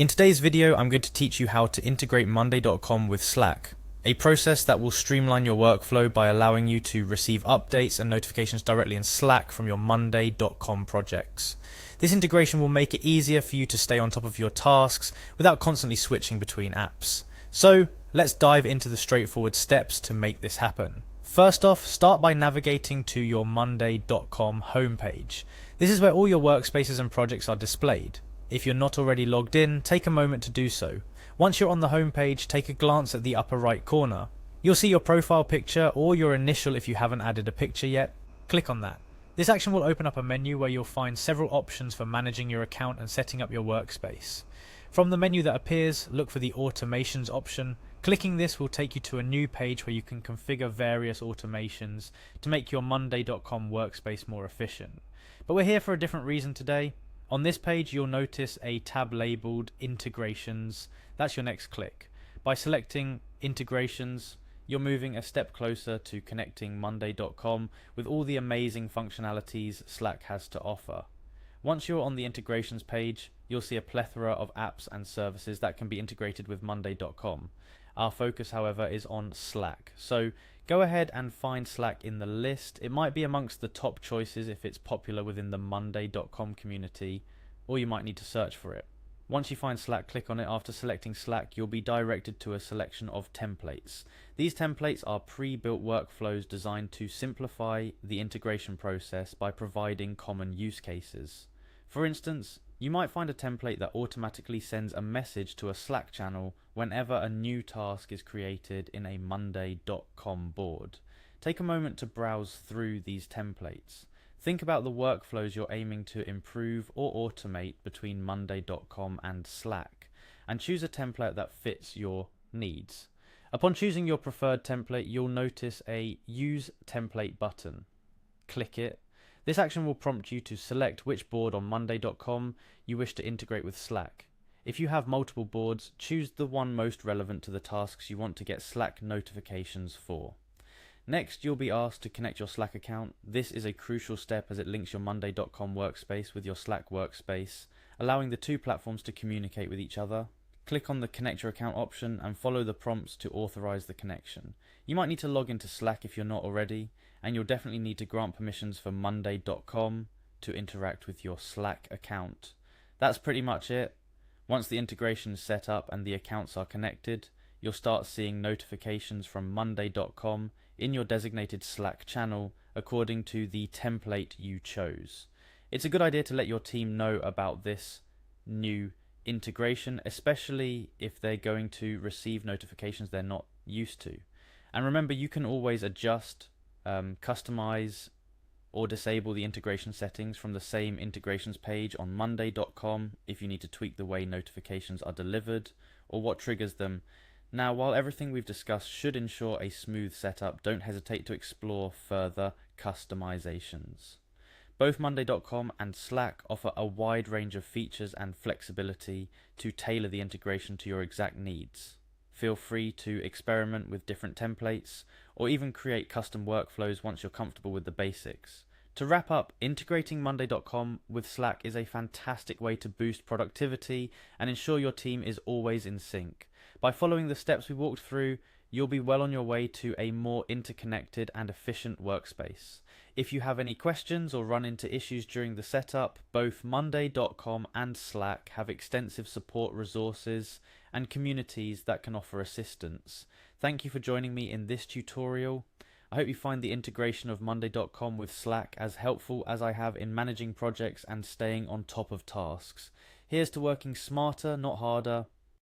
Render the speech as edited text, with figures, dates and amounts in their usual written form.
In today's video, I'm going to teach you how to integrate Monday.com with Slack, a process that will streamline your workflow by allowing you to receive updates and notifications directly in Slack from your Monday.com projects. This integration will make it easier for you to stay on top of your tasks without constantly switching between apps. So, let's dive into the straightforward steps to make this happen. First off, start by navigating to your Monday.com homepage. This is where all your workspaces and projects are displayed. If you're not already logged in, take a moment to do so. Once you're on the homepage, take a glance at the upper right corner. You'll see your profile picture or your initial if you haven't added a picture yet. Click on that. This action will open up a menu where you'll find several options for managing your account and setting up your workspace. From the menu that appears, look for the automations option. Clicking this will take you to a new page where you can configure various automations to make your Monday.com workspace more efficient. But we're here for a different reason today. On this page, you'll notice a tab labeled Integrations. That's your next click. By selecting Integrations, you're moving a step closer to connecting Monday.com with all the amazing functionalities Slack has to offer. Once you're on the integrations page, you'll see a plethora of apps and services that can be integrated with Monday.com. Our focus, however, is on Slack. So go ahead and find Slack in the list. It might be amongst the top choices if it's popular within the Monday.com community, or you might need to search for it. Once you find Slack, click on it. After selecting Slack, you'll be directed to a selection of templates. These templates are pre-built workflows designed to simplify the integration process by providing common use cases. For instance, you might find a template that automatically sends a message to a Slack channel whenever a new task is created in a Monday.com board. Take a moment to browse through these templates. Think about the workflows you're aiming to improve or automate between Monday.com and Slack, and choose a template that fits your needs. Upon choosing your preferred template, you'll notice a Use Template button. Click it. This action will prompt you to select which board on Monday.com you wish to integrate with Slack. If you have multiple boards, choose the one most relevant to the tasks you want to get Slack notifications for. Next, you'll be asked to connect your Slack account. This is a crucial step as it links your Monday.com workspace with your Slack workspace, allowing the two platforms to communicate with each other. Click on the Connect Your Account option and follow the prompts to authorize the connection. You might need to log into Slack if you're not already, and you'll definitely need to grant permissions for Monday.com to interact with your Slack account. That's pretty much it. Once the integration is set up and the accounts are connected, you'll start seeing notifications from Monday.com in your designated Slack channel according to the template you chose. It's a good idea to let your team know about this new integration, especially if they're going to receive notifications they're not used to. And remember, you can always adjust, customize, or disable the integration settings from the same integrations page on Monday.com if you need to tweak the way notifications are delivered or what triggers them. Now, while everything we've discussed should ensure a smooth setup, don't hesitate to explore further customizations. Both Monday.com and Slack offer a wide range of features and flexibility to tailor the integration to your exact needs. Feel free to experiment with different templates or even create custom workflows once you're comfortable with the basics. To wrap up, integrating Monday.com with Slack is a fantastic way to boost productivity and ensure your team is always in sync. By following the steps we walked through, you'll be well on your way to a more interconnected and efficient workspace. If you have any questions or run into issues during the setup, both Monday.com and Slack have extensive support resources and communities that can offer assistance. Thank you for joining me in this tutorial. I hope you find the integration of Monday.com with Slack as helpful as I have in managing projects and staying on top of tasks. Here's to working smarter, not harder,